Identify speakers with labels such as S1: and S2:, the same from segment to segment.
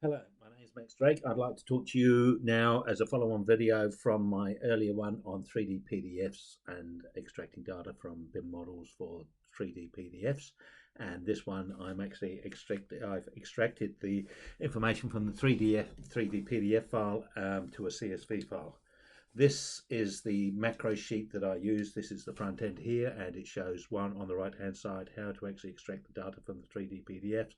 S1: Hello, my name is Max Drake. I'd like to talk to you now as a follow-on video from my earlier one on 3D PDFs and extracting data from BIM models for 3D PDFs. And this one, I've extracted the information from the 3D PDF file to a CSV file. This is the macro sheet that I use. This is the front end here, and it shows one on the right hand side how to actually extract the data from the 3D PDFs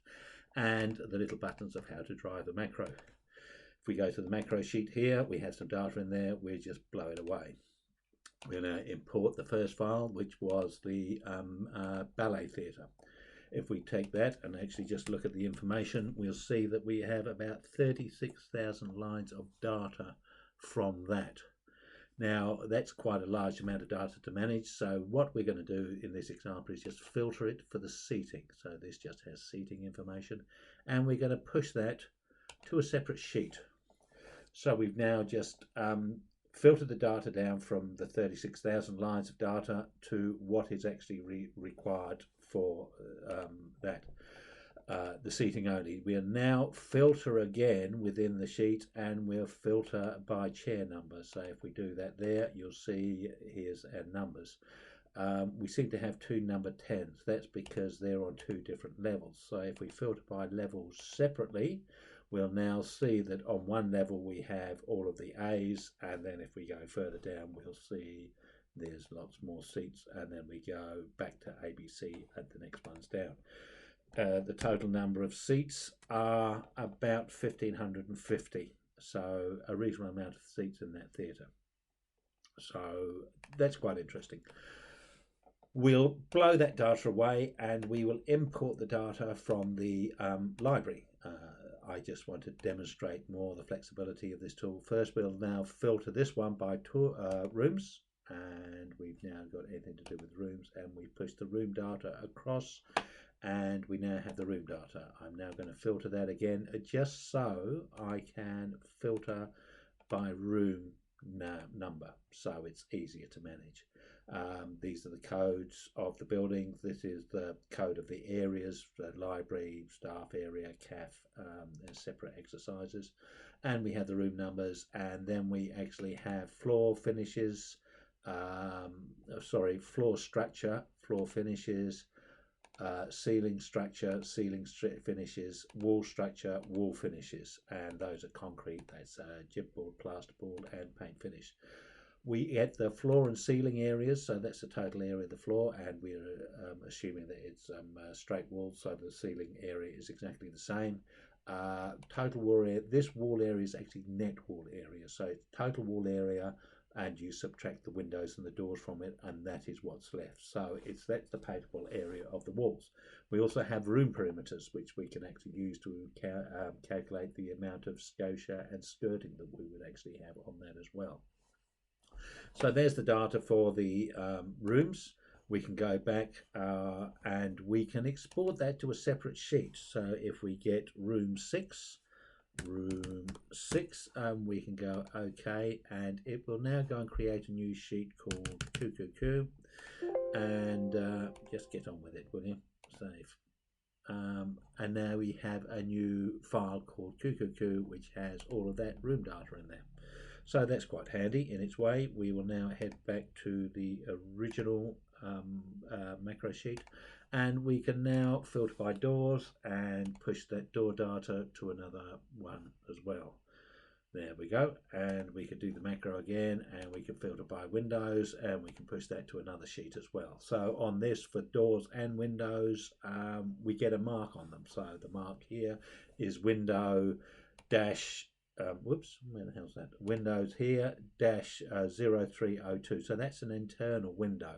S1: and the little buttons of how to drive the macro. If we go to the macro sheet here, we have some data in there. We just blow it away. We're going to import the first file, which was the ballet theatre. If we take that and actually just look at the information, we'll see that we have about 36,000 lines of data from that. Now, that's quite a large amount of data to manage. So what we're going to do in this example is just filter it for the seating. So this just has seating information, and we're going to push that to a separate sheet. So we've now just filtered the data down from the 36,000 lines of data to what is actually required for that. The seating only. We'll now filter again within the sheet, and we'll filter by chair number. So if we do that there, you'll see here's our numbers. We seem to have two number 10s. That's because they're on two different levels. So if we filter by levels separately, we'll now see that on one level we have all of the A's, and then if we go further down, we'll see there's lots more seats, and then we go back to ABC at the next ones down. The total number of seats are about 1,550, so a reasonable amount of seats in that theatre. So that's quite interesting. We'll blow that data away and we will import the data from the library. I just want to demonstrate more the flexibility of this tool. First, we'll now filter this one by rooms, and we've now got anything to do with rooms, and we push the room data across, and we now have the room data. I'm now going to filter that again just so I can filter by room number, so it's easier to manage. These are the codes of the buildings. This is the code of the areas, the library, staff area, CAF, separate exercises. And we have the room numbers, and then we actually have floor finishes, floor structure, floor finishes, ceiling structure, finishes, wall structure, wall finishes, and those are concrete. That's chipboard, plasterboard, and paint finish. We get the floor and ceiling areas, so that's the total area of the floor, and we're assuming that it's straight walls, so the ceiling area is exactly the same. Total wall area, this wall area is actually net wall area, so it's total wall area, and you subtract the windows and the doors from it, and that is what's left. So that's the paintable area of the walls. We also have room perimeters, which we can actually use to calculate the amount of scotia and skirting that we would actually have on that as well. So there's the data for the rooms. We can go back and we can export that to a separate sheet. So if we get room 6, we can go OK, and it will now go and create a new sheet called Cuckoo, and just get on with it, will you? Save. And now we have a new file called Cuckoo, which has all of that room data in there. So that's quite handy in its way. We will now head back to the original macro sheet, and we can now filter by doors and push that door data to another one as well. There we go, and we can do the macro again, and we can filter by windows, and we can push that to another sheet as well. So on this, for doors and windows, we get a mark on them. So the mark here is window dash whoops, where the hell's that? Windows here, dash 0302. So that's an internal window.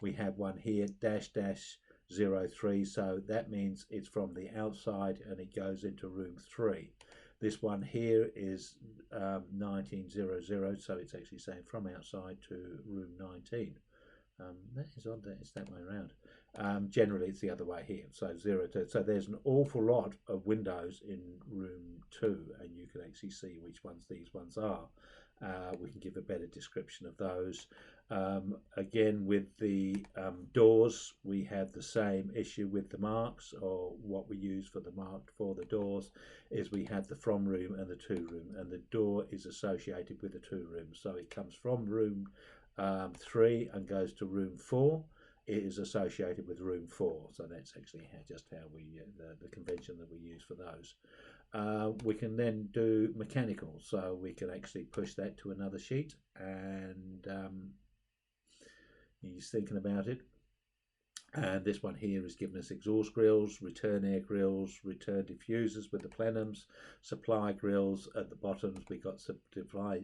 S1: We have one here, dash 03. So that means it's from the outside and it goes into room 3. This one here is 1900, so it's actually saying from outside to room 19. That is odd that it's that way around. Generally, it's the other way here. So 02. So there's an awful lot of windows in room 2, and you can actually see which ones these ones are. We can give a better description of those. Again, with the doors, we have the same issue with the marks, or what we use for the mark for the doors is we have the from room and the to room, and the door is associated with the to room. So it comes from room 3 and goes to room 4. It is associated with room 4. So that's actually just how we, the convention that we use for those. We can then do mechanical, so we can actually push that to another sheet, and he's thinking about it. And this one here is giving us exhaust grills, return air grills, return diffusers with the plenums, supply grills at the bottoms. We got supply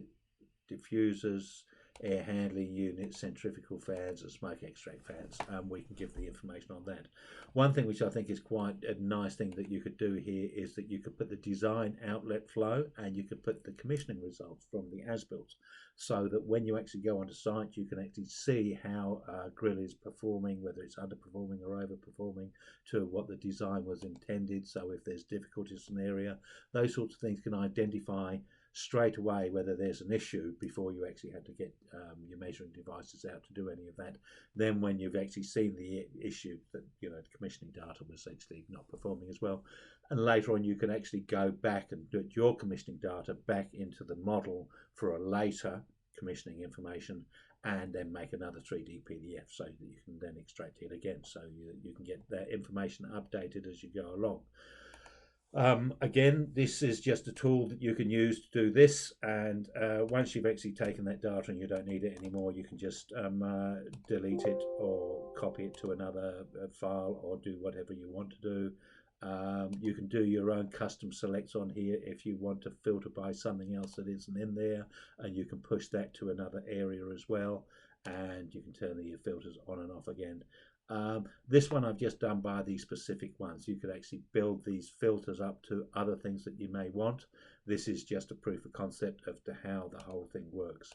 S1: diffusers, air handling units, centrifugal fans and smoke extract fans. We can give the information on that. One thing which I think is quite a nice thing that you could do here is that you could put the design outlet flow and you could put the commissioning results from the as-built, so that when you actually go onto site you can actually see how a grill is performing, whether it's underperforming or overperforming to what the design was intended. So if there's difficulties in an area, those sorts of things can identify straight away whether there's an issue before you actually have to get your measuring devices out to do any of that. Then when you've actually seen the issue that, you know, the commissioning data was actually not performing as well, and later on you can actually go back and put your commissioning data back into the model for a later commissioning information, and then make another 3D PDF so that you can then extract it again, so you can get that information updated as you go along. Again, this is just a tool that you can use to do this, and once you've actually taken that data and you don't need it anymore, you can just delete it or copy it to another file or do whatever you want to do. You can do your own custom selects on here if you want to filter by something else that isn't in there, and you can push that to another area as well, and you can turn the filters on and off again. This one I've just done by these specific ones. You could actually build these filters up to other things that you may want. This is just a proof of concept of how the whole thing works.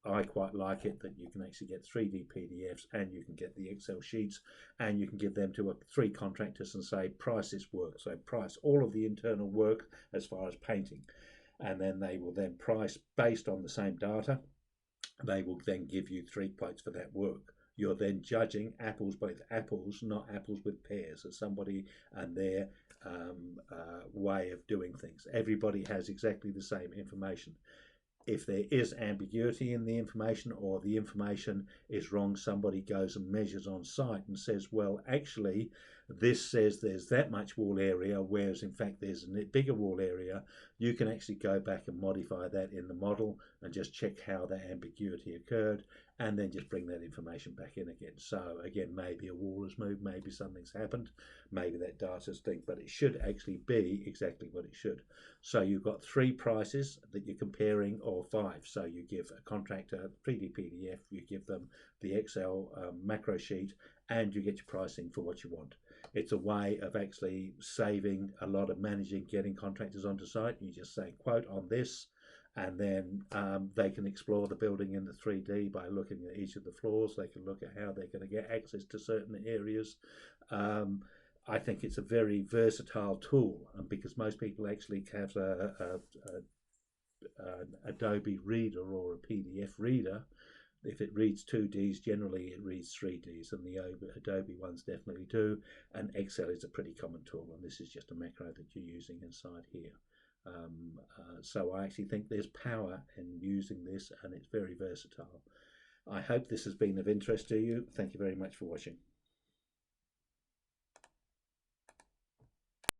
S1: I quite like it that you can actually get 3D PDFs and you can get the Excel sheets, and you can give them to 3 contractors and say price this work. So price all of the internal work as far as painting, and then they will then price based on the same data. They will then give you 3 quotes for that work. You're then judging apples with apples, not apples with pears, as somebody and their way of doing things. Everybody has exactly the same information. If there is ambiguity in the information, or the information is wrong, somebody goes and measures on site and says, well, actually, this says there's that much wall area, whereas in fact there's a bigger wall area. You can actually go back and modify that in the model and just check how that ambiguity occurred, and then just bring that information back in again. So again, maybe a wall has moved, maybe something's happened, maybe that data's thing, but it should actually be exactly what it should. So you've got 3 prices that you're comparing, or 5. So you give a contractor 3D PDF, you give them the Excel macro sheet, and you get your pricing for what you want. It's a way of actually saving a lot of managing, getting contractors onto site. You just say quote on this, and then they can explore the building in the 3D by looking at each of the floors. They can look at how they're going to get access to certain areas. I think it's a very versatile tool, and because most people actually have an Adobe Reader or a PDF reader, if it reads 2Ds, generally it reads 3Ds, and the Adobe ones definitely do. And Excel is a pretty common tool, and this is just a macro that you're using inside here. So I actually think there's power in using this, and it's very versatile. I hope this has been of interest to you. Thank you very much for watching.